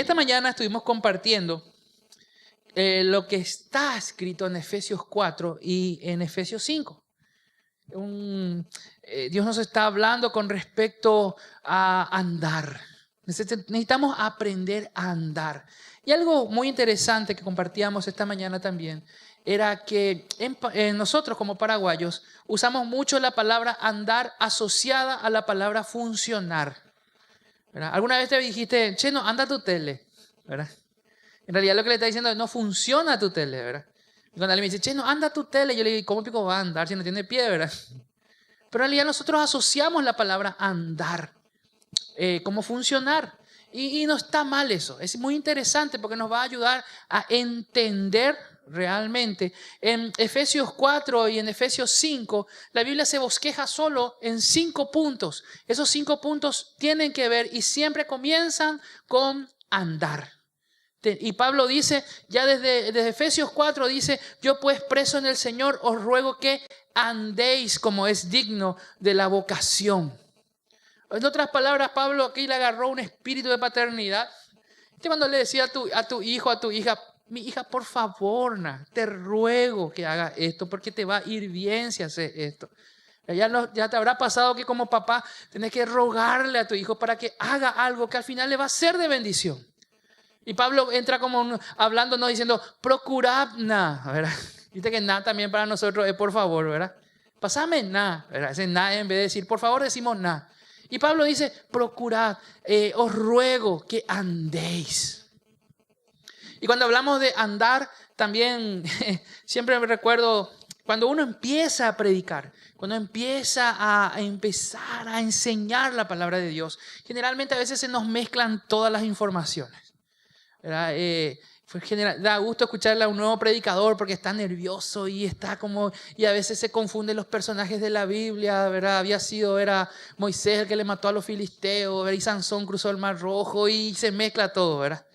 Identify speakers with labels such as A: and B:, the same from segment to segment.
A: esta mañana estuvimos compartiendo lo que está escrito en Efesios 4 y en Efesios 5. Dios nos está hablando con respecto a andar. Necesitamos aprender a andar. Y algo muy interesante que compartíamos esta mañana también era que nosotros como paraguayos usamos mucho la palabra andar asociada a la palabra funcionar, ¿verdad? Alguna vez te dijiste, che, no, anda tu tele, ¿verdad? En realidad lo que le está diciendo es, no funciona tu tele, ¿verdad? Y cuando alguien me dice, che, no, anda tu tele, yo le digo, ¿cómo pico va a andar si no tiene pie, verdad? Pero en realidad nosotros asociamos la palabra andar como funcionar. Y no está mal eso. Es muy interesante porque nos va a ayudar a entender realmente. En Efesios 4 y en Efesios 5, la Biblia se bosqueja solo en 5 puntos. Esos 5 puntos tienen que ver y siempre comienzan con andar. Y Pablo dice, ya desde Efesios 4 dice, yo pues preso en el Señor os ruego que andéis como es digno de la vocación. En otras palabras, Pablo aquí le agarró un espíritu de paternidad. Cuando le decía a tu hijo, a tu hija, mi hija, por favor, te ruego que haga esto porque te va a ir bien si haces esto. Ya te habrá pasado que como papá tenés que rogarle a tu hijo para que haga algo que al final le va a ser de bendición. Y Pablo entra como hablándonos diciendo, procurad ¿verdad? Viste que también para nosotros es por favor, ¿verdad? Pasame ¿verdad? Ese en vez de decir por favor decimos Y Pablo dice, procurad, os ruego que andéis. Y cuando hablamos de andar, también siempre me recuerdo cuando uno empieza a predicar, cuando empieza a enseñar la palabra de Dios, generalmente a veces se nos mezclan todas las informaciones. Da gusto escucharle a un nuevo predicador porque está nervioso y a veces se confunden los personajes de la Biblia, ¿verdad? Era Moisés el que le mató a los filisteos, ¿verdad? Y Sansón cruzó el Mar Rojo y se mezcla todo, ¿verdad?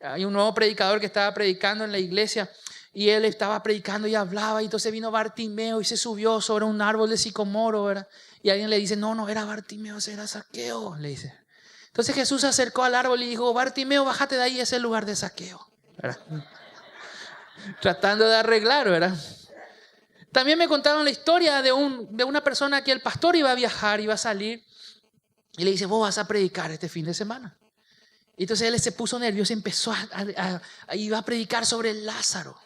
A: Hay un nuevo predicador que estaba predicando en la iglesia y él estaba predicando y hablaba y entonces vino Bartimeo y se subió sobre un árbol de sicomoro, ¿verdad? Y alguien le dice, no era Bartimeo, era Zaqueo, le dice. Entonces Jesús se acercó al árbol y dijo, Bartimeo, bájate de ahí, es el lugar de Zaqueo, ¿verdad? Tratando de arreglar, ¿verdad? También me contaron la historia de una persona que el pastor iba a viajar, iba a salir y le dice, vos vas a predicar este fin de semana. Y entonces él se puso nervioso y empezó iba a predicar sobre Lázaro,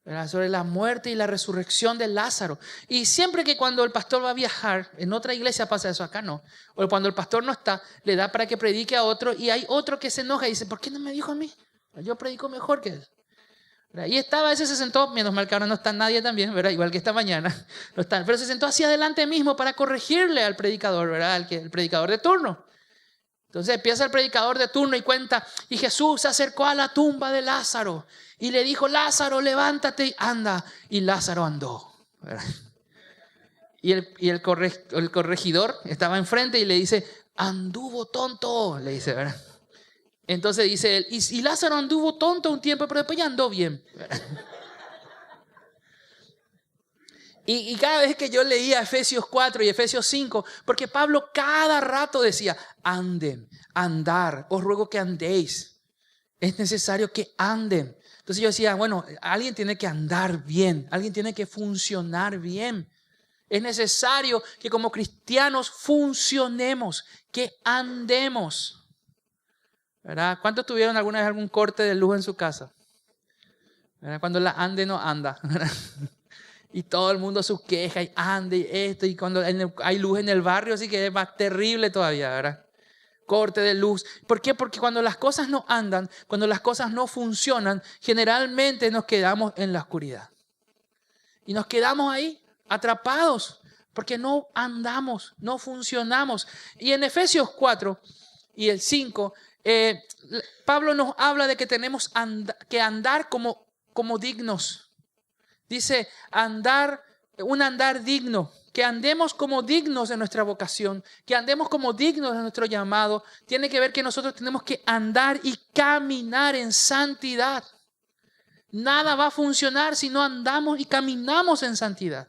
A: ¿verdad? Sobre la muerte y la resurrección de Lázaro. Y siempre que cuando el pastor va a viajar, en otra iglesia pasa eso, acá no. O cuando el pastor no está, le da para que predique a otro y hay otro que se enoja y dice, ¿por qué no me dijo a mí? Yo predico mejor que él. ¿Verdad? Y ese se sentó, menos mal que ahora no está nadie también, ¿verdad? Igual que esta mañana, no está, pero se sentó hacia adelante mismo para corregirle al predicador, ¿verdad? El predicador de turno. Entonces empieza el predicador de turno y cuenta, y Jesús se acercó a la tumba de Lázaro y le dijo, Lázaro, levántate y anda. Y Lázaro andó, ¿verdad? Y el corregidor estaba enfrente y le dice, anduvo tonto, le dice, ¿verdad? Entonces dice él, y Lázaro anduvo tonto un tiempo, pero después ya andó bien, ¿verdad? Y cada vez que yo leía Efesios 4 y Efesios 5, porque Pablo cada rato decía, anden, andar, os ruego que andéis. Es necesario que anden. Entonces yo decía, bueno, alguien tiene que andar bien, alguien tiene que funcionar bien. Es necesario que como cristianos funcionemos, que andemos, ¿verdad? ¿Cuántos tuvieron alguna vez algún corte de luz en su casa? ¿Verdad? Cuando la ande no anda, ¿verdad? Y todo el mundo se queja y anda y esto. Y cuando hay luz en el barrio, así que es más terrible todavía, ¿verdad? Corte de luz. ¿Por qué? Porque cuando las cosas no andan, cuando las cosas no funcionan, generalmente nos quedamos en la oscuridad. Y nos quedamos ahí, atrapados, porque no andamos, no funcionamos. Y en Efesios 4 y el 5, Pablo nos habla de que tenemos que andar como dignos. Dice un andar digno, que andemos como dignos de nuestra vocación, que andemos como dignos de nuestro llamado. Tiene que ver que nosotros tenemos que andar y caminar en santidad. Nada va a funcionar si no andamos y caminamos en santidad.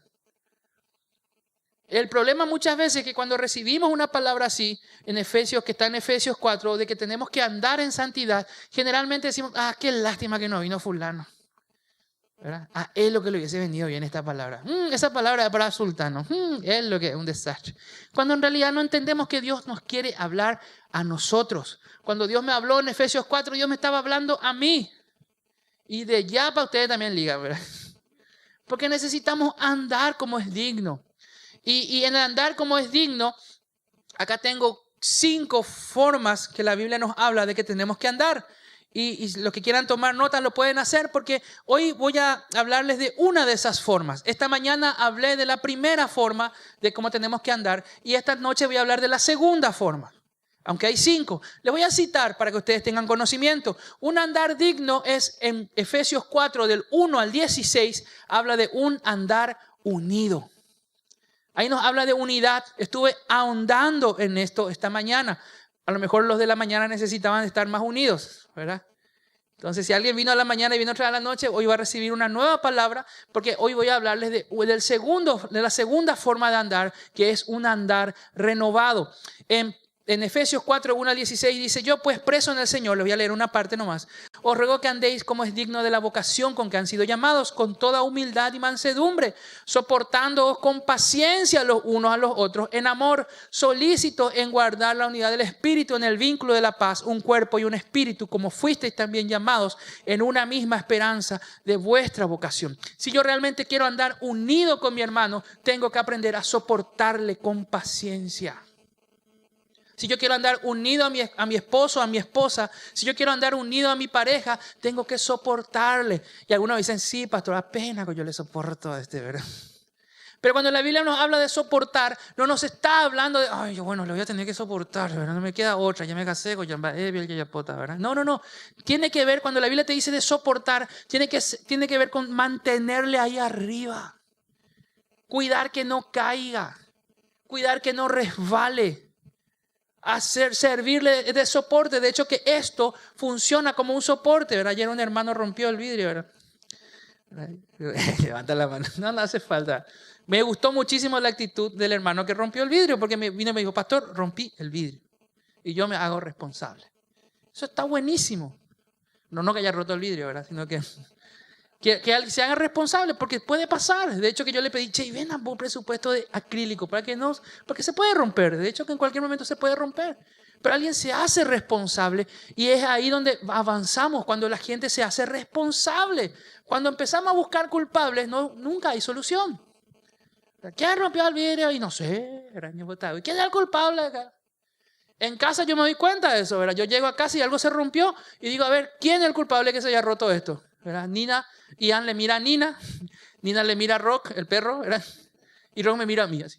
A: El problema muchas veces es que cuando recibimos una palabra así, en Efesios, que está en Efesios 4, de que tenemos que andar en santidad, generalmente decimos, qué lástima que no vino fulano. ¿Verdad? Es lo que le hubiese venido bien esta palabra. Esa palabra es para sultano. Es lo que es un desastre. Cuando en realidad no entendemos que Dios nos quiere hablar a nosotros. Cuando Dios me habló en Efesios 4, Dios me estaba hablando a mí. Y de ya para ustedes también liga, ¿verdad? Porque necesitamos andar como es digno. Y en el andar como es digno, acá tengo 5 formas que la Biblia nos habla de que tenemos que andar. Y los que quieran tomar notas lo pueden hacer porque hoy voy a hablarles de una de esas formas. Esta mañana hablé de la primera forma de cómo tenemos que andar y esta noche voy a hablar de la segunda forma. Aunque hay 5. Les voy a citar para que ustedes tengan conocimiento. Un andar digno es en Efesios 4 del 1 al 16, habla de un andar unido. Ahí nos habla de unidad. Estuve ahondando en esto esta mañana. A lo mejor los de la mañana necesitaban estar más unidos, ¿verdad? Entonces, si alguien vino a la mañana y vino otra a la noche, hoy va a recibir una nueva palabra, porque hoy voy a hablarles de la segunda forma de andar, que es un andar renovado. En Efesios 4, 1 al 16 dice, yo pues preso en el Señor, les voy a leer una parte nomás, os ruego que andéis como es digno de la vocación con que han sido llamados, con toda humildad y mansedumbre, soportándoos con paciencia los unos a los otros, en amor, solícitos en guardar la unidad del Espíritu en el vínculo de la paz, un cuerpo y un espíritu, como fuisteis también llamados en una misma esperanza de vuestra vocación. Si yo realmente quiero andar unido con mi hermano, tengo que aprender a soportarle con paciencia. Si yo quiero andar unido a mi esposo, a mi esposa, si yo quiero andar unido a mi pareja, tengo que soportarle. Y algunos dicen, sí, pastor, da pena que yo le soporto a ¿verdad? Pero cuando la Biblia nos habla de soportar, no nos está hablando de, ay, bueno, le voy a tener que soportar, ¿verdad? No me queda otra, ya me casé con ¿verdad? No. Tiene que ver, cuando la Biblia te dice de soportar, tiene que ver con mantenerle ahí arriba. Cuidar que no caiga, cuidar que no resbale. Servirle de soporte. De hecho que esto funciona como un soporte, ¿verdad? Ayer un hermano rompió el vidrio, ¿verdad? Levanta la mano. No hace falta. Me gustó muchísimo la actitud del hermano que rompió el vidrio, porque me vino y me dijo, pastor, rompí el vidrio y yo me hago responsable. Eso está buenísimo. No que haya roto el vidrio, ¿verdad? Sino que se haga responsable, porque puede pasar. De hecho que yo le pedí, ven a un presupuesto de acrílico porque se puede romper. De hecho que en cualquier momento se puede romper. Pero alguien se hace responsable y es ahí donde avanzamos, cuando la gente se hace responsable. Cuando empezamos a buscar culpables, nunca hay solución. ¿Quién rompió el vidrio? Y no sé, ¿y quién es el culpable acá? En casa yo me doy cuenta de eso, ¿verdad? Yo llego a casa y algo se rompió y digo, a ver, ¿quién es el culpable que se haya roto esto? ¿Verdad? Ian le mira a Nina le mira a Rock, el perro, ¿verdad? Y Rock me mira a mí así.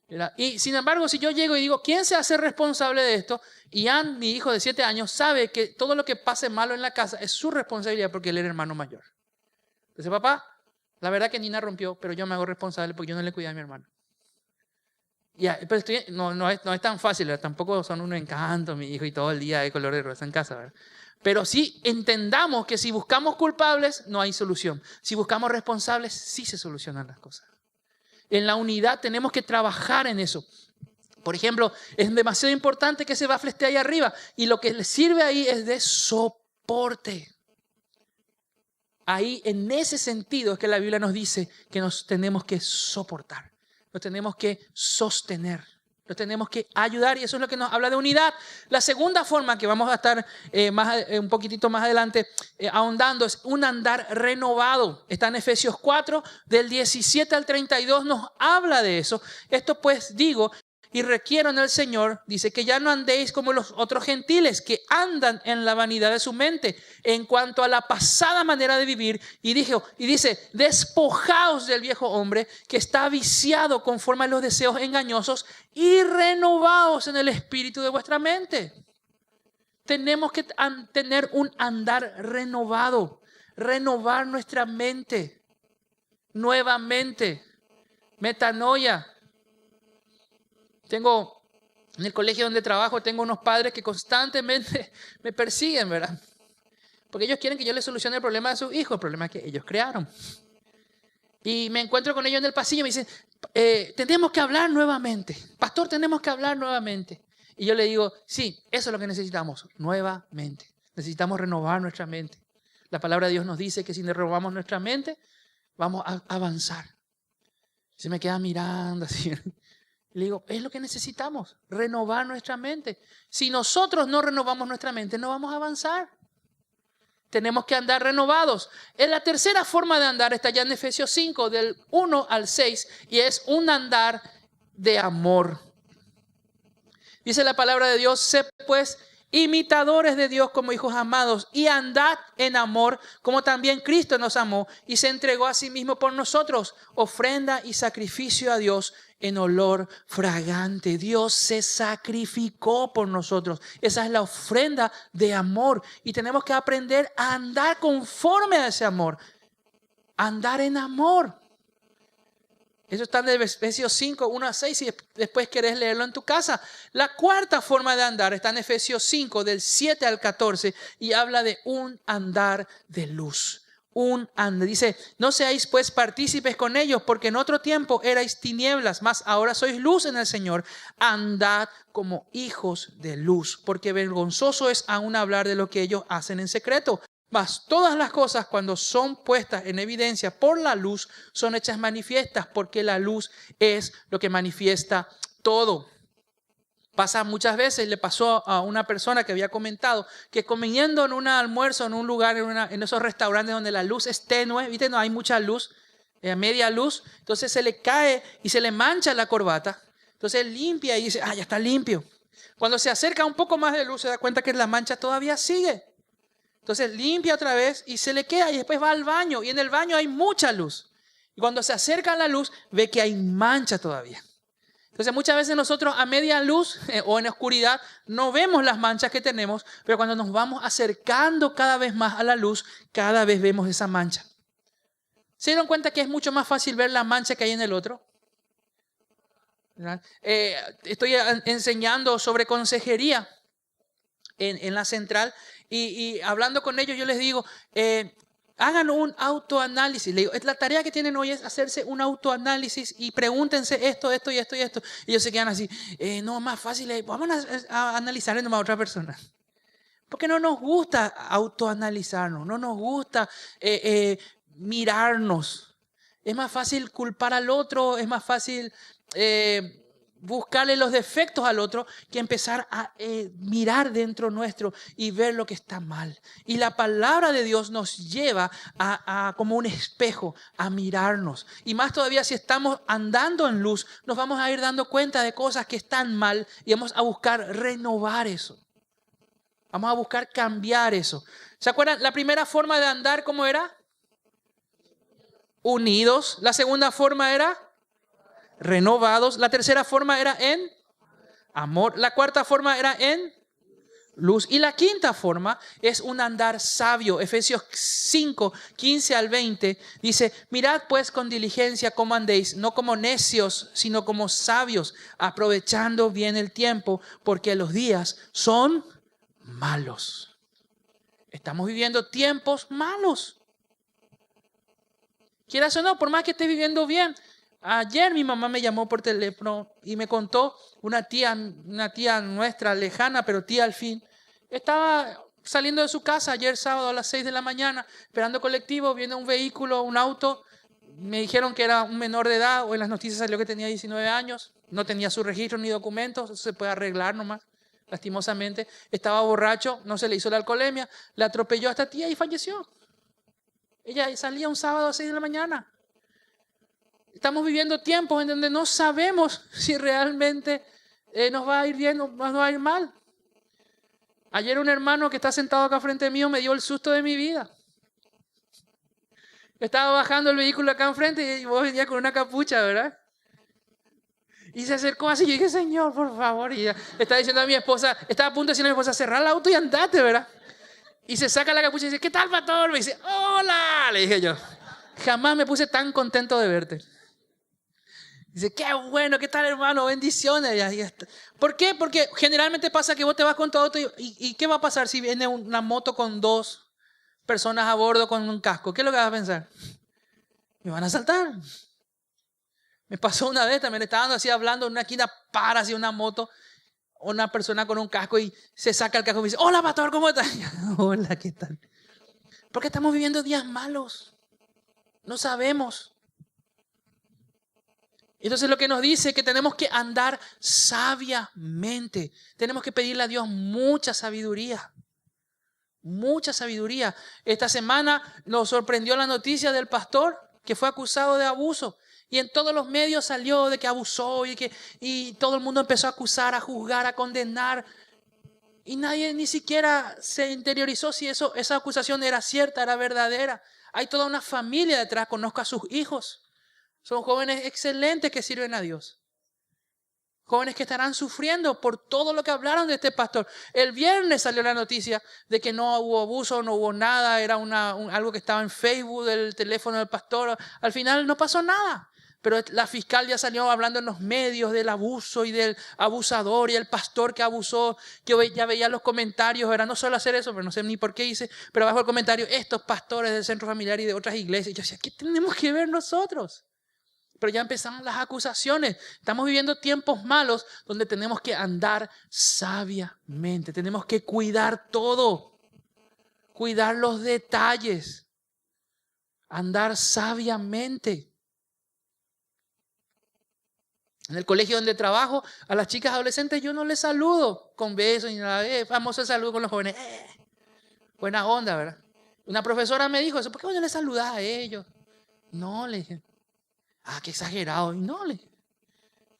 A: ¿Verdad? Y sin embargo, si yo llego y digo, ¿quién se hace responsable de esto? Ian, mi hijo de 7 años, sabe que todo lo que pase malo en la casa es su responsabilidad porque él era hermano mayor. Dice, papá, la verdad que Nina rompió, pero yo me hago responsable porque yo no le cuidé a mi hermano. Pero no es tan fácil, ¿verdad? Tampoco son un encanto, mi hijo, y todo el día hay color de rosa en casa, ¿verdad? Pero sí entendamos que si buscamos culpables, no hay solución. Si buscamos responsables, sí se solucionan las cosas. En la unidad tenemos que trabajar en eso. Por ejemplo, es demasiado importante que ese bafle esté ahí arriba. Y lo que le sirve ahí es de soporte. Ahí, en ese sentido, es que la Biblia nos dice que nos tenemos que soportar. Nos tenemos que sostener. Nos tenemos que ayudar y eso es lo que nos habla de unidad. La segunda forma que vamos a estar un poquitito más adelante ahondando es un andar renovado. Está en Efesios 4, del 17 al 32 nos habla de eso. Esto pues digo y requiero en el Señor, dice que ya no andéis como los otros gentiles que andan en la vanidad de su mente en cuanto a la pasada manera de vivir. Y dice, despojaos del viejo hombre que está viciado conforme a los deseos engañosos y renovaos en el espíritu de vuestra mente. Tenemos que tener un andar renovado, renovar nuestra mente nuevamente, metanoia. En el colegio donde trabajo, tengo unos padres que constantemente me persiguen, ¿verdad? Porque ellos quieren que yo les solucione el problema de sus hijos, el problema que ellos crearon. Y me encuentro con ellos en el pasillo y me dicen, tenemos que hablar nuevamente. Pastor, tenemos que hablar nuevamente. Y yo le digo, sí, eso es lo que necesitamos, nuevamente. Necesitamos renovar nuestra mente. La palabra de Dios nos dice que si renovamos nuestra mente, vamos a avanzar. Se me queda mirando así. Le digo, es lo que necesitamos, renovar nuestra mente. Si nosotros no renovamos nuestra mente, no vamos a avanzar. Tenemos que andar renovados. En la tercera forma de andar está ya en Efesios 5, del 1 al 6, y es un andar de amor. Dice la palabra de Dios, sé pues imitadores de Dios como hijos amados y andad en amor como también Cristo nos amó y se entregó a sí mismo por nosotros, ofrenda y sacrificio a Dios en olor fragante. Dios se sacrificó por nosotros. Esa es la ofrenda de amor y tenemos que aprender a andar conforme a ese amor. Andar en amor. Eso está en Efesios 5, 1 a 6, si después querés leerlo en tu casa. La cuarta forma de andar está en Efesios 5, del 7 al 14, y habla de un andar de luz. Dice, no seáis pues partícipes con ellos, porque en otro tiempo erais tinieblas, mas ahora sois luz en el Señor. Andad como hijos de luz, porque vergonzoso es aún hablar de lo que ellos hacen en secreto. Mas todas las cosas, cuando son puestas en evidencia por la luz, son hechas manifiestas, porque la luz es lo que manifiesta todo. Pasa muchas veces, le pasó a una persona que había comentado que comiendo en un almuerzo, en un lugar, en esos restaurantes donde la luz es tenue, ¿viste? No hay mucha luz, media luz, entonces se le cae y se le mancha la corbata. Entonces limpia y dice, ya está limpio. Cuando se acerca un poco más de luz, se da cuenta que la mancha todavía sigue. Entonces limpia otra vez y se le queda y después va al baño y en el baño hay mucha luz. Y cuando se acerca a la luz ve que hay mancha todavía. Entonces muchas veces nosotros a media luz o en oscuridad no vemos las manchas que tenemos, pero cuando nos vamos acercando cada vez más a la luz, cada vez vemos esa mancha. ¿Se dieron cuenta que es mucho más fácil ver la mancha que hay en el otro? Estoy enseñando sobre consejería en la central y hablando con ellos yo les digo, hagan un autoanálisis. Le digo, la tarea que tienen hoy es hacerse un autoanálisis y pregúntense esto y esto. Y ellos se quedan así, no, más fácil, vamos a analizar en a otra persona. Porque no nos gusta autoanalizarnos, no nos gusta mirarnos. Es más fácil culpar al otro, es más fácil buscarle los defectos al otro que empezar a mirar dentro nuestro y ver lo que está mal. Y la palabra de Dios nos lleva a como un espejo a mirarnos. Y más todavía si estamos andando en luz, nos vamos a ir dando cuenta de cosas que están mal y vamos a buscar renovar eso. Vamos a buscar cambiar eso. ¿Se acuerdan? La primera forma de andar, ¿cómo era? Unidos. La segunda forma era renovados. La tercera forma era en amor. La cuarta forma era en luz. Y la quinta forma es un andar sabio. Efesios 5, 15 al 20 dice, mirad pues con diligencia cómo andéis, no como necios, sino como sabios, aprovechando bien el tiempo, porque los días son malos. Estamos viviendo tiempos malos. Quieras o no, por más que estés viviendo bien. Ayer mi mamá me llamó por teléfono y me contó una tía nuestra lejana, pero tía al fin. Estaba saliendo de su casa ayer sábado a las 6 de la mañana, esperando colectivo, viendo un vehículo, un auto. Me dijeron que era un menor de edad, o en las noticias salió que tenía 19 años. No tenía su registro ni documentos, eso se puede arreglar nomás, lastimosamente. Estaba borracho, no se le hizo la alcoholemia, le atropelló a esta tía y falleció. Ella salía un sábado a 6 de la mañana. Estamos viviendo tiempos en donde no sabemos si realmente nos va a ir bien o nos va a ir mal. Ayer un hermano que está sentado acá frente mío me dio el susto de mi vida. Estaba bajando el vehículo acá enfrente y vos venías con una capucha, ¿verdad? Y se acercó así, yo dije, Señor, por favor. Y estaba diciendo a mi esposa, estaba a punto de decirle a mi esposa, cerrar el auto y andate, ¿verdad? Y se saca la capucha y dice, ¿qué tal, pastor? Me dice, hola, le dije yo. Jamás me puse tan contento de verte. Dice, qué bueno, ¿qué tal, hermano? Bendiciones. ¿Por qué? Porque generalmente pasa que vos te vas con tu auto y ¿qué va a pasar si viene una moto con 2 personas a bordo con un casco? ¿Qué es lo que vas a pensar? Me van a asaltar. Me pasó una vez, también estaban así hablando en una esquina, para así una moto, una persona con un casco y se saca el casco y me dice, hola pastor, ¿cómo estás? Hola, ¿qué tal? Porque estamos viviendo días malos. No sabemos. Entonces lo que nos dice es que tenemos que andar sabiamente. Tenemos que pedirle a Dios mucha sabiduría. Mucha sabiduría. Esta semana nos sorprendió la noticia del pastor que fue acusado de abuso. Y en todos los medios salió de que abusó y todo el mundo empezó a acusar, a juzgar, a condenar. Y nadie ni siquiera se interiorizó si esa acusación era cierta, era verdadera. Hay toda una familia detrás, conozco a sus hijos. Son jóvenes excelentes que sirven a Dios. Jóvenes que estarán sufriendo por todo lo que hablaron de este pastor. El viernes salió la noticia de que no hubo abuso, no hubo nada. Era algo que estaba en Facebook del teléfono del pastor. Al final no pasó nada. Pero la fiscal ya salió hablando en los medios del abuso y del abusador y el pastor que abusó. Yo ya veía los comentarios, era no solo hacer eso, pero no sé ni por qué hice, pero abajo el comentario, estos pastores del centro familiar y de otras iglesias. Y yo decía, ¿qué tenemos que ver nosotros? Pero ya empezaron las acusaciones. Estamos viviendo tiempos malos donde tenemos que andar sabiamente. Tenemos que cuidar todo. Cuidar los detalles. Andar sabiamente. En el colegio donde trabajo, a las chicas adolescentes yo no les saludo con besos ni nada. Famoso el saludo con los jóvenes. Buena onda, ¿verdad? Una profesora me dijo eso. ¿Por qué vos no les saludás a ellos? No, le dije. Qué exagerado. Y no,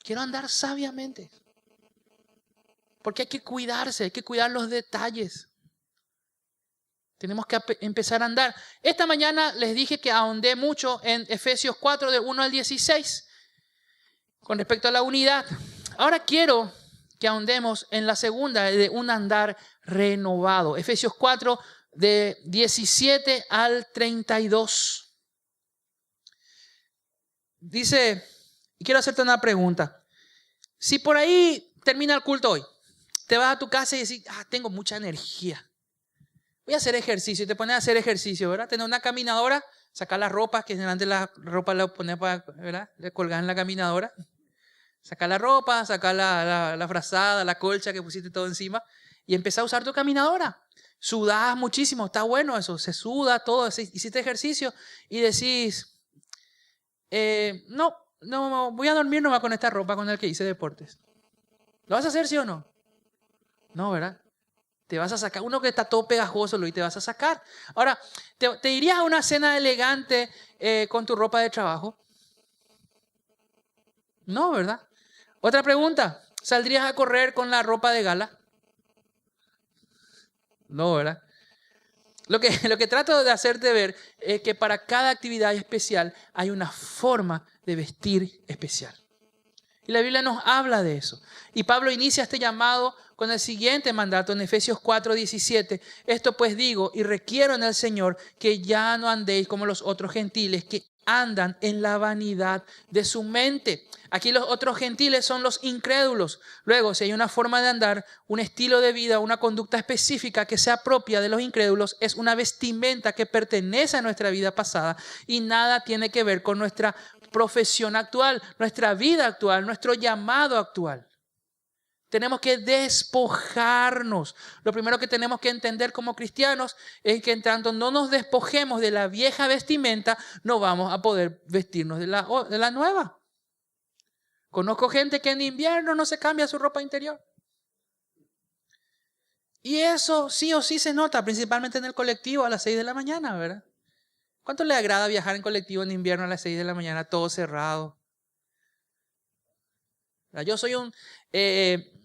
A: quiero andar sabiamente. Porque hay que cuidarse, hay que cuidar los detalles. Tenemos que empezar a andar. Esta mañana les dije que ahondé mucho en Efesios 4, del 1 al 16, con respecto a la unidad. Ahora quiero que ahondemos en la segunda, de un andar renovado. Efesios 4, de 17 al 32. Dice, y quiero hacerte una pregunta. Si por ahí termina el culto hoy, te vas a tu casa y decís, tengo mucha energía. Voy a hacer ejercicio. Y te pones a hacer ejercicio, ¿verdad? Tener una caminadora, sacar las ropas, que antes la ropa la pones para, ¿verdad? Le colgas en la caminadora. Sacar la ropa, sacar la frazada, la colcha que pusiste todo encima y empezar a usar tu caminadora. Sudás muchísimo, está bueno eso, se suda todo, hiciste ejercicio y decís... no, voy a dormir nomás con esta ropa con la que hice deportes. ¿Lo vas a hacer, sí o no? No, ¿verdad? Te vas a sacar, uno que está todo pegajoso y te vas a sacar. Ahora, ¿te irías a una cena elegante con tu ropa de trabajo? No, ¿verdad? Otra pregunta, ¿saldrías a correr con la ropa de gala? No, ¿verdad? Lo que trato de hacerte ver es que para cada actividad especial hay una forma de vestir especial. Y la Biblia nos habla de eso. Y Pablo inicia este llamado con el siguiente mandato en Efesios 4:17. Esto pues digo y requiero en el Señor que ya no andéis como los otros gentiles que andan en la vanidad de su mente. Aquí los otros gentiles son los incrédulos. Luego, si hay una forma de andar, un estilo de vida, una conducta específica que sea propia de los incrédulos, es una vestimenta que pertenece a nuestra vida pasada y nada tiene que ver con nuestra profesión actual, nuestra vida actual, nuestro llamado actual. Tenemos que despojarnos. Lo primero que tenemos que entender como cristianos es que en tanto no nos despojemos de la vieja vestimenta, no vamos a poder vestirnos de la nueva. Conozco gente que en invierno no se cambia su ropa interior. Y eso sí o sí se nota, principalmente en el colectivo a las 6 de la mañana, ¿verdad? ¿Cuánto le agrada viajar en colectivo en invierno a las 6 de la mañana, todo cerrado? Yo soy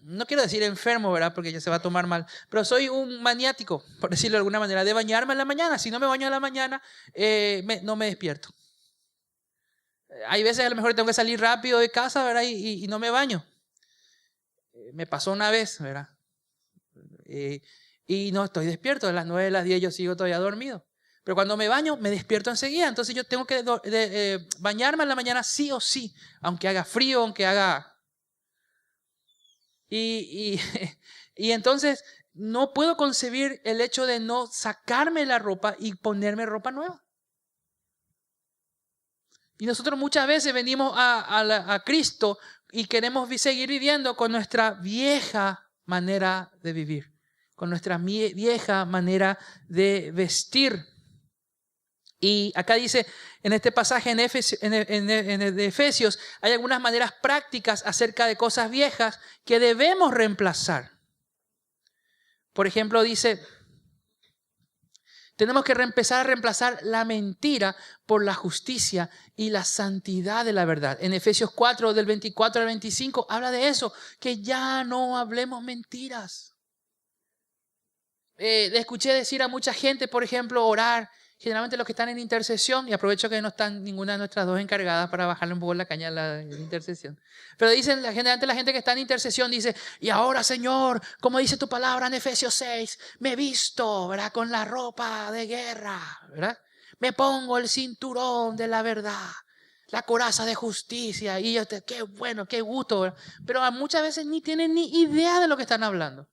A: no quiero decir enfermo, ¿verdad? Porque ya se va a tomar mal, pero soy un maniático, por decirlo de alguna manera, de bañarme en la mañana. Si no me baño en la mañana, no me despierto. Hay veces a lo mejor tengo que salir rápido de casa, ¿verdad? Y no me baño. Me pasó una vez, ¿verdad? Y no estoy despierto. A las 9, a las 10 yo sigo todavía dormido. Pero cuando me baño, me despierto enseguida. Entonces yo tengo que bañarme en la mañana sí o sí, aunque haga frío, aunque haga... Y entonces no puedo concebir el hecho de no sacarme la ropa y ponerme ropa nueva. Y nosotros muchas veces venimos a Cristo y queremos seguir viviendo con nuestra vieja manera de vivir, con nuestra vieja manera de vestir. Y acá dice, en este pasaje de Efesios, hay algunas maneras prácticas acerca de cosas viejas que debemos reemplazar. Por ejemplo, dice, tenemos que empezar a reemplazar la mentira por la justicia y la santidad de la verdad. En Efesios 4, del 24 al 25, habla de eso, que ya no hablemos mentiras. Le escuché decir a mucha gente, por ejemplo, orar. Generalmente los que están en intercesión, y aprovecho que no están ninguna de nuestras dos encargadas para bajarle un poco la caña a la intercesión. Pero dicen, generalmente la gente que está en intercesión dice, y ahora Señor, como dice tu palabra en Efesios 6, me visto, ¿verdad?, con la ropa de guerra, ¿verdad? Me pongo el cinturón de la verdad, la coraza de justicia, y yo, qué bueno, qué gusto, ¿verdad? Pero muchas veces ni tienen ni idea de lo que están hablando.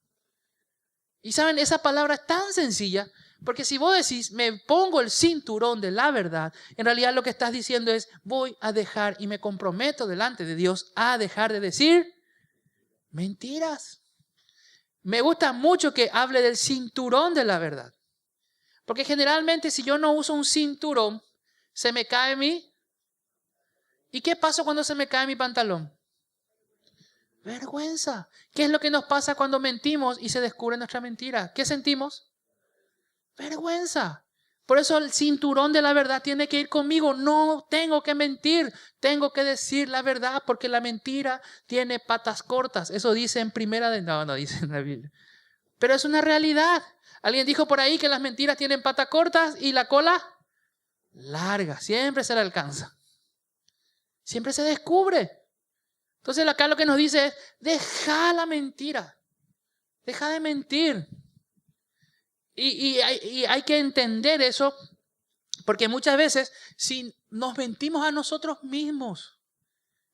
A: Y saben, esa palabra es tan sencilla. Porque si vos decís, me pongo el cinturón de la verdad, en realidad lo que estás diciendo es, voy a dejar y me comprometo delante de Dios a dejar de decir mentiras. Me gusta mucho que hable del cinturón de la verdad. Porque generalmente si yo no uso un cinturón, se me cae mi... ¿Y qué pasa cuando se me cae mi pantalón? Vergüenza. ¿Qué es lo que nos pasa cuando mentimos y se descubre nuestra mentira? ¿Qué sentimos? Vergüenza. Por eso el cinturón de la verdad tiene que ir conmigo. No tengo que mentir. Tengo que decir la verdad porque la mentira tiene patas cortas. Eso dice en primera de... No dice en la Biblia. Pero es una realidad. Alguien dijo por ahí que las mentiras tienen patas cortas y la cola larga. Siempre se la alcanza. Siempre se descubre. Entonces acá lo que nos dice es, deja la mentira. Deja de mentir. Y hay que entender eso, porque muchas veces si nos mentimos a nosotros mismos,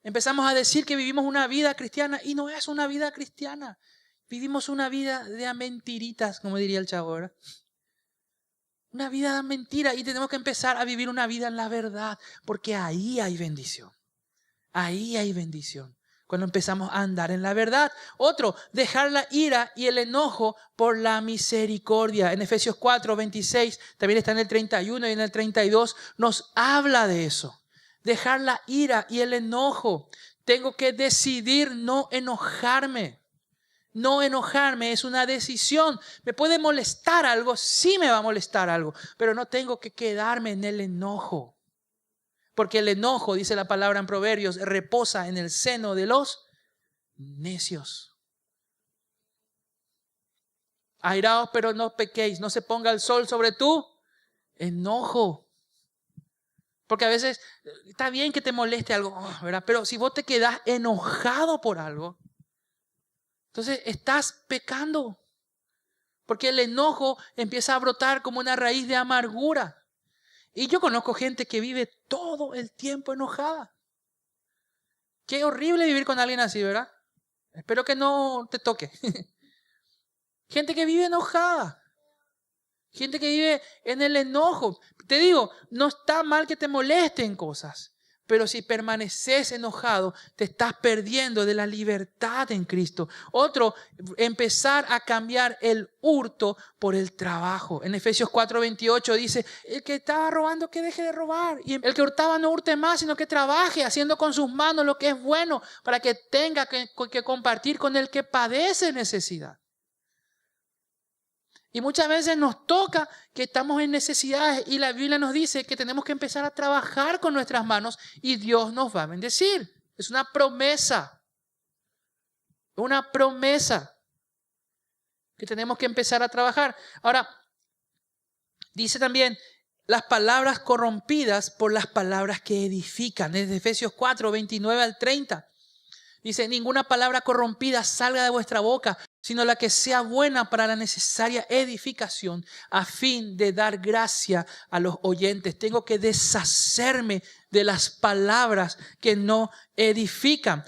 A: empezamos a decir que vivimos una vida cristiana y no es una vida cristiana. Vivimos una vida de mentiritas, como diría el chavo, ¿verdad? Una vida de mentira y tenemos que empezar a vivir una vida en la verdad, porque ahí hay bendición. Ahí hay bendición. Cuando empezamos a andar en la verdad. Otro, dejar la ira y el enojo por la misericordia. En Efesios 4, 26, también está en el 31 y en el 32, nos habla de eso. Dejar la ira y el enojo. Tengo que decidir no enojarme. No enojarme es una decisión. ¿Me puede molestar algo? Sí me va a molestar algo, pero no tengo que quedarme en el enojo. Porque el enojo, dice la palabra en Proverbios, reposa en el seno de los necios. Airaos, pero no pequéis. No se ponga el sol sobre tu enojo. Porque a veces está bien que te moleste algo, ¿verdad? Pero si vos te quedás enojado por algo, entonces estás pecando. Porque el enojo empieza a brotar como una raíz de amargura. Y yo conozco gente que vive todo el tiempo enojada. Qué horrible vivir con alguien así, ¿verdad? Espero que no te toque. Gente que vive enojada. Gente que vive en el enojo. Te digo, no está mal que te molesten cosas. Pero si permaneces enojado, te estás perdiendo de la libertad en Cristo. Otro, empezar a cambiar el hurto por el trabajo. En Efesios 4:28 dice, el que estaba robando que deje de robar. Y el que hurtaba no hurte más, sino que trabaje haciendo con sus manos lo que es bueno para que tenga que compartir con el que padece necesidad. Y muchas veces nos toca que estamos en necesidades y la Biblia nos dice que tenemos que empezar a trabajar con nuestras manos y Dios nos va a bendecir. Es una promesa. Una promesa que tenemos que empezar a trabajar. Ahora, dice también las palabras corrompidas por las palabras que edifican. Desde Efesios 4, 29 al 30. Dice, ninguna palabra corrompida salga de vuestra boca, sino la que sea buena para la necesaria edificación, a fin de dar gracia a los oyentes. Tengo que deshacerme de las palabras que no edifican.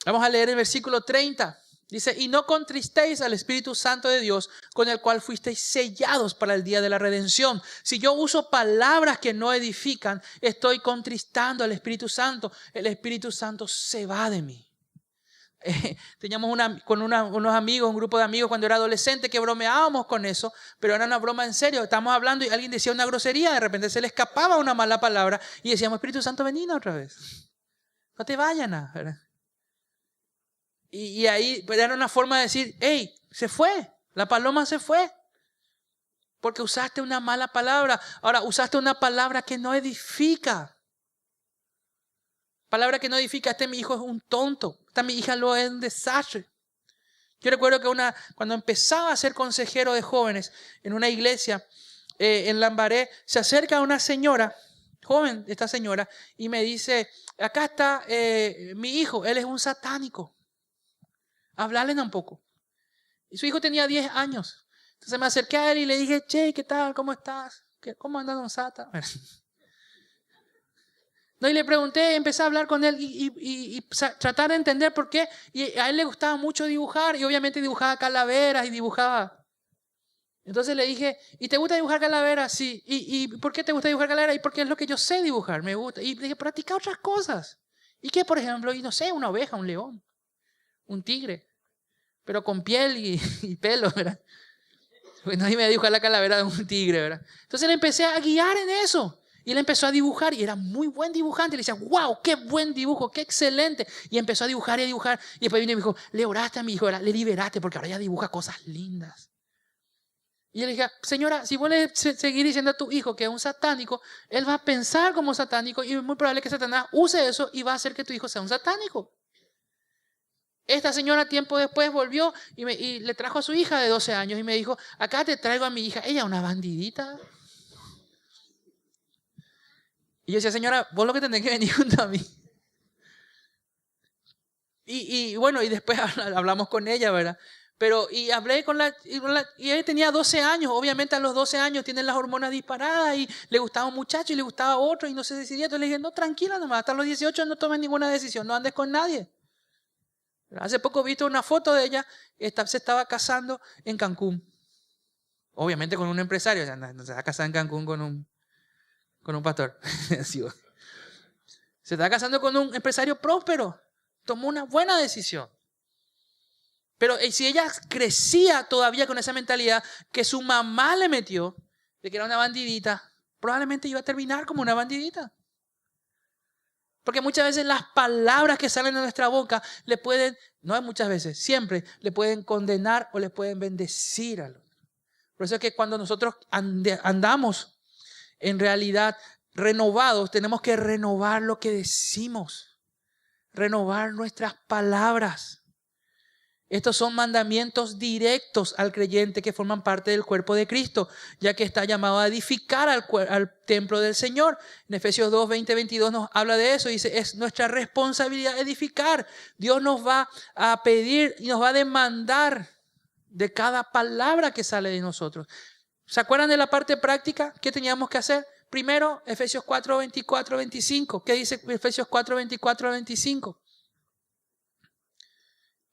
A: Vamos a leer el versículo 30. Dice, y no contristéis al Espíritu Santo de Dios, con el cual fuisteis sellados para el día de la redención. Si yo uso palabras que no edifican, estoy contristando al Espíritu Santo. El Espíritu Santo se va de mí. Teníamos unos amigos, un grupo de amigos cuando era adolescente que bromeábamos con eso, pero era una broma en serio. Estábamos hablando y alguien decía una grosería, de repente se le escapaba una mala palabra y decíamos, Espíritu Santo, vení otra vez. No te vayan a... ¿verdad? Y ahí era una forma de decir, hey, se fue, la paloma se fue. Porque usaste una mala palabra. Ahora, usaste una palabra que no edifica. Palabra que no edifica. Mi hijo es un tonto. Mi hija lo es un desastre. Yo recuerdo que cuando empezaba a ser consejero de jóvenes en una iglesia en Lambaré, se acerca una señora, joven esta señora, y me dice, acá está mi hijo, él es un satánico. Hablarle un poco. Y su hijo tenía 10 años. Entonces me acerqué a él y le dije, che, ¿qué tal? ¿Cómo estás? ¿Cómo andas, don Sata? No, y le pregunté, empecé a hablar con él y tratar de entender por qué. Y a él le gustaba mucho dibujar y obviamente dibujaba calaveras y dibujaba. Entonces le dije, ¿y te gusta dibujar calaveras? Sí. ¿Y por qué te gusta dibujar calaveras? Y porque es lo que yo sé dibujar, me gusta. Y le dije, practica otras cosas. ¿Y qué, por ejemplo? Y no sé, una oveja, un león, un tigre, pero con piel y pelo, ¿verdad? Bueno, ahí me dibujar la calavera de un tigre, ¿verdad? Entonces le empecé a guiar en eso. Y él empezó a dibujar y era muy buen dibujante. Le decía, wow, qué buen dibujo, qué excelente. Y empezó a dibujar y a dibujar. Y después vino y me dijo, le oraste a mi hijo, ¿verdad? Le liberaste porque ahora ya dibuja cosas lindas. Y yo le dije, señora, si vos le seguís diciendo a tu hijo que es un satánico, él va a pensar como satánico y es muy probable que Satanás use eso y va a hacer que tu hijo sea un satánico. Esta señora tiempo después volvió y le trajo a su hija de 12 años y me dijo, acá te traigo a mi hija. Ella es una bandidita. Y yo decía, señora, vos lo que tenés que venir junto a mí. Y bueno, y después hablamos con ella, ¿verdad? Y hablé y ella tenía 12 años. Obviamente a los 12 años tienen las hormonas disparadas y le gustaba un muchacho y le gustaba otro y no se decidía. Entonces le dije, no, tranquila nomás, hasta los 18 no tomes ninguna decisión, no andes con nadie. Hace poco he visto una foto de ella, se estaba casando en Cancún. Obviamente con un empresario, o sea, no se va a casar en Cancún con un pastor. Se está casando con un empresario próspero. Tomó una buena decisión. Pero si ella crecía todavía con esa mentalidad que su mamá le metió, de que era una bandidita, probablemente iba a terminar como una bandidita. Porque muchas veces las palabras que salen de nuestra boca le pueden, no es muchas veces, siempre le pueden condenar o le pueden bendecir al otro. Por eso es que cuando nosotros andamos en realidad renovados, tenemos que renovar lo que decimos, renovar nuestras palabras. Estos son mandamientos directos al creyente que forman parte del cuerpo de Cristo, ya que está llamado a edificar al templo del Señor. En Efesios 2, 20, 22 nos habla de eso. Dice, es nuestra responsabilidad edificar. Dios nos va a pedir y nos va a demandar de cada palabra que sale de nosotros. ¿Se acuerdan de la parte práctica? ¿Qué teníamos que hacer? Primero, Efesios 4, 24, 25. ¿Qué dice Efesios 4, 24, 25?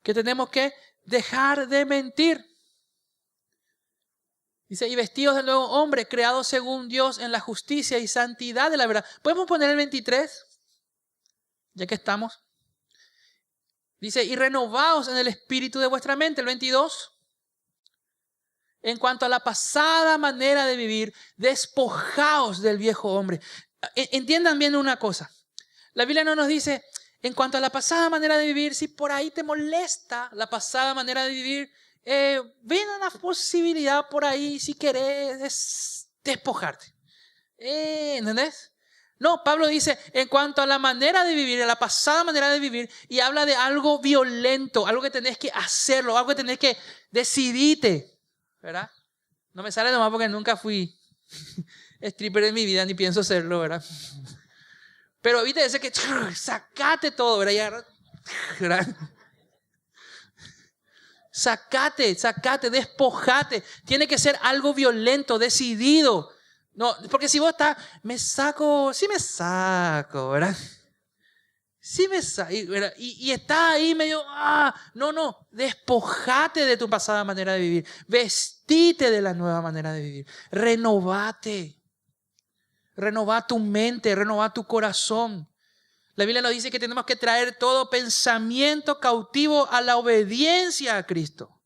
A: Que tenemos que dejar de mentir. Dice, y vestidos del nuevo hombre, creados según Dios en la justicia y santidad de la verdad. ¿Podemos poner el 23? Ya que estamos. Dice, y renovaos en el espíritu de vuestra mente. El 22. En cuanto a la pasada manera de vivir, despojaos del viejo hombre. Entiendan bien una cosa. La Biblia no nos dice, en cuanto a la pasada manera de vivir, si por ahí te molesta la pasada manera de vivir, ven a la posibilidad por ahí, si querés, despojarte. ¿Entendés? No, Pablo dice, en cuanto a la manera de vivir, a la pasada manera de vivir, y habla de algo violento, algo que tenés que hacerlo, algo que tenés que decidirte, ¿verdad? No me sale nomás porque nunca fui stripper en mi vida, ni pienso serlo, ¿verdad? Pero viste, ese que sacate todo, ¿verdad? Sacate, despojate. Tiene que ser algo violento, decidido. No, porque si vos estás, sí me saco, ¿verdad? Sí y está ahí medio, no, despojate de tu pasada manera de vivir, vestite de la nueva manera de vivir, renovate, renova tu mente, renova tu corazón. La Biblia nos dice que tenemos que traer todo pensamiento cautivo a la obediencia a Cristo.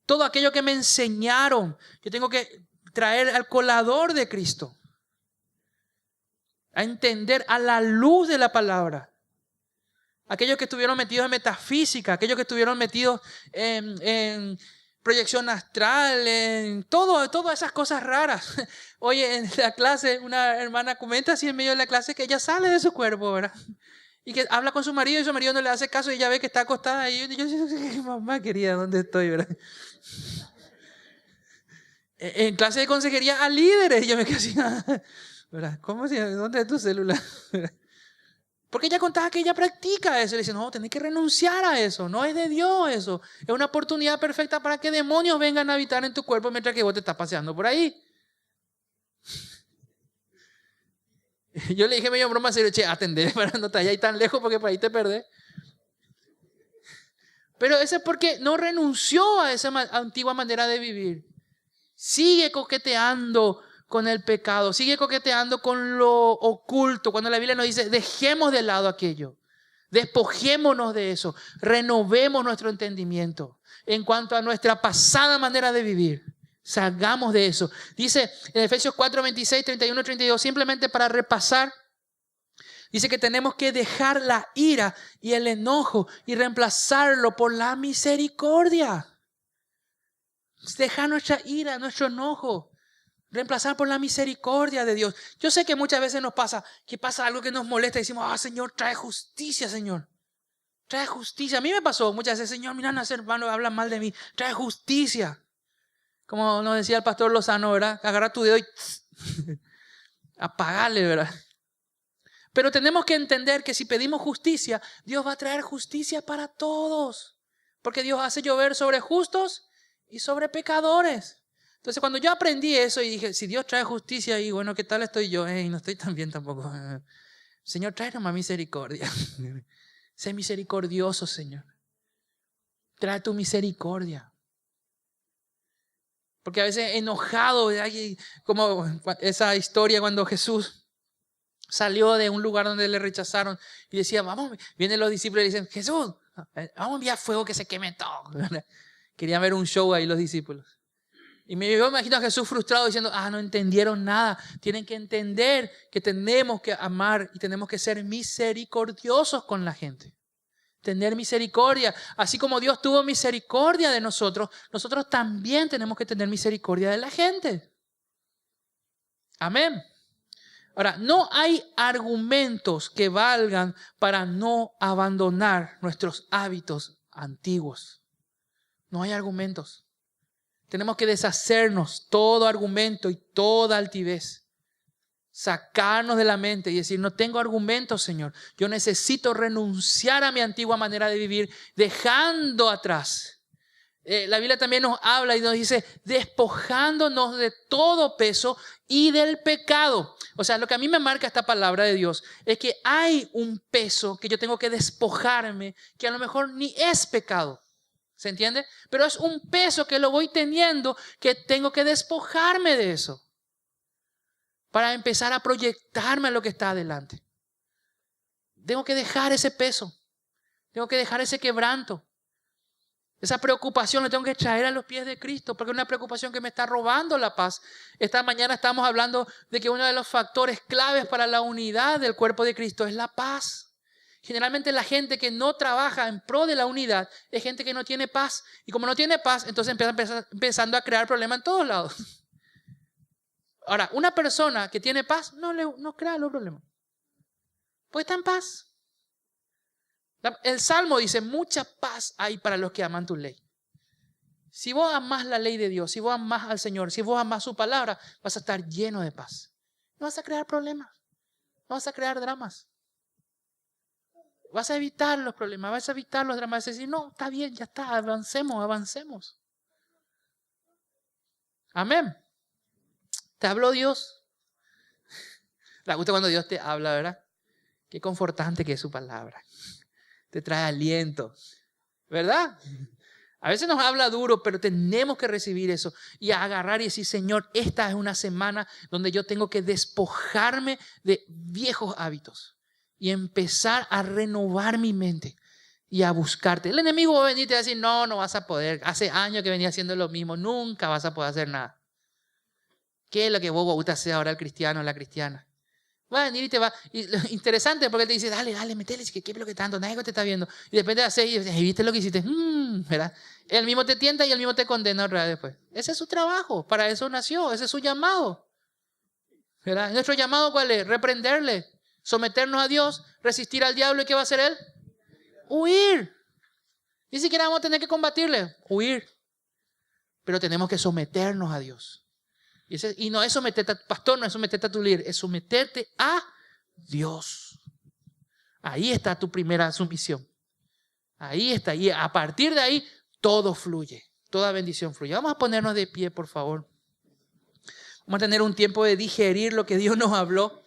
A: Todo aquello que me enseñaron, yo tengo que traer al colador de Cristo, a entender a la luz de la palabra. Aquellos que estuvieron metidos en metafísica, aquellos que estuvieron metidos en proyección astral, en todas esas cosas raras. Oye, en la clase una hermana comenta así en medio de la clase que ella sale de su cuerpo, ¿verdad? Y que habla con su marido y su marido no le hace caso y ella ve que está acostada ahí. Y yo digo, mamá querida, ¿dónde estoy, verdad? En clase de consejería a líderes. Y yo me quedé así, ¿verdad? ¿Cómo así? ¿Dónde es tu celular? Porque ella contaba que ella practica eso. Y le dice, no, tenés que renunciar a eso. No es de Dios eso. Es una oportunidad perfecta para que demonios vengan a habitar en tu cuerpo mientras que vos te estás paseando por ahí. Yo le dije medio broma, serio, che, atendé para no estar ahí tan lejos porque por ahí te perdés. Pero eso es porque no renunció a esa antigua manera de vivir. Sigue coqueteando con el pecado, sigue coqueteando con lo oculto. Cuando la Biblia nos dice, dejemos de lado aquello, despojémonos de eso, renovemos nuestro entendimiento en cuanto a nuestra pasada manera de vivir. Salgamos de eso. Dice en Efesios 4, 26, 31, 32, simplemente para repasar, dice que tenemos que dejar la ira y el enojo y reemplazarlo por la misericordia. Dejar nuestra ira, nuestro enojo, reemplazar por la misericordia de Dios. Yo sé que muchas veces nos pasa, que pasa algo que nos molesta y decimos, Señor, trae justicia, Señor. Trae justicia. A mí me pasó muchas veces, Señor, mira, los hermanos hablan mal de mí. Trae justicia. Como nos decía el pastor Lozano, ¿verdad? Agarra tu dedo y apagarle, ¿verdad? Pero tenemos que entender que si pedimos justicia, Dios va a traer justicia para todos. Porque Dios hace llover sobre justos y sobre pecadores. Entonces cuando yo aprendí eso y dije, si Dios trae justicia, y bueno, ¿qué tal estoy yo? No estoy tan bien tampoco. Señor, trae nomás misericordia. Sé misericordioso, Señor. Trae tu misericordia. Porque a veces enojado, como esa historia cuando Jesús salió de un lugar donde le rechazaron y decía, vamos, vienen los discípulos y dicen, Jesús, vamos a enviar fuego que se queme todo. Querían ver un show ahí los discípulos. Y yo me imagino a Jesús frustrado diciendo, no entendieron nada. Tienen que entender que tenemos que amar y tenemos que ser misericordiosos con la gente. Tener misericordia. Así como Dios tuvo misericordia de nosotros, nosotros también tenemos que tener misericordia de la gente. Amén. Ahora, no hay argumentos que valgan para no abandonar nuestros hábitos antiguos. No hay argumentos. Tenemos que deshacernos todo argumento y toda altivez. Sacarnos de la mente y decir, no tengo argumentos, Señor. Yo necesito renunciar a mi antigua manera de vivir, dejando atrás. La Biblia también nos habla y nos dice, despojándonos de todo peso y del pecado. O sea, lo que a mí me marca esta palabra de Dios es que hay un peso que yo tengo que despojarme, que a lo mejor ni es pecado. ¿Se entiende? Pero es un peso que lo voy teniendo, que tengo que despojarme de eso para empezar a proyectarme a lo que está adelante. Tengo que dejar ese peso. Tengo que dejar ese quebranto. Esa preocupación la tengo que traer a los pies de Cristo, porque es una preocupación que me está robando la paz. Esta mañana estamos hablando de que uno de los factores claves para la unidad del cuerpo de Cristo es la paz. Generalmente la gente que no trabaja en pro de la unidad es gente que no tiene paz. Y como no tiene paz, entonces empieza empezando a crear problemas en todos lados. Ahora, una persona que tiene paz no crea los problemas. Pues está en paz. El Salmo dice, mucha paz hay para los que aman tu ley. Si vos amás la ley de Dios, si vos amás al Señor, si vos amás su palabra, vas a estar lleno de paz. No vas a crear problemas, no vas a crear dramas. Vas a evitar los problemas, vas a evitar los dramas. Vas a decir, no, está bien, ya está, avancemos. Amén. ¿Te habló Dios? ¿Te gusta cuando Dios te habla, verdad? Qué confortante que es su palabra. Te trae aliento, ¿verdad? A veces nos habla duro, pero tenemos que recibir eso y agarrar y decir, Señor, esta es una semana donde yo tengo que despojarme de viejos hábitos y empezar a renovar mi mente y a buscarte. El enemigo va a venir y te va a decir, no, no vas a poder. Hace años que venía haciendo lo mismo, nunca vas a poder hacer nada. ¿Qué es lo que vos gusta hacer ahora el cristiano o la cristiana? Va a venir y te va. Y interesante porque él te dice, dale, metele, ¿qué es lo que tanto? Nadie te está viendo. Y después te haces y dices, ¿viste lo que hiciste? ¿Verdad? Él mismo te tienta y él mismo te condena otra vez después. Ese es su trabajo, para eso nació, ese es su llamado. ¿Verdad? Nuestro llamado, ¿cuál es? Reprenderle, someternos a Dios, resistir al diablo. ¿Y qué va a hacer él? Huir. Ni siquiera vamos a tener que combatirle, huir. Pero tenemos que someternos a Dios. Y no es someterte a tu pastor, no es someterte a tu líder, es someterte a Dios. Ahí está tu primera sumisión. Ahí está. Y a partir de ahí, todo fluye. Toda bendición fluye. Vamos a ponernos de pie, por favor. Vamos a tener un tiempo de digerir lo que Dios nos habló.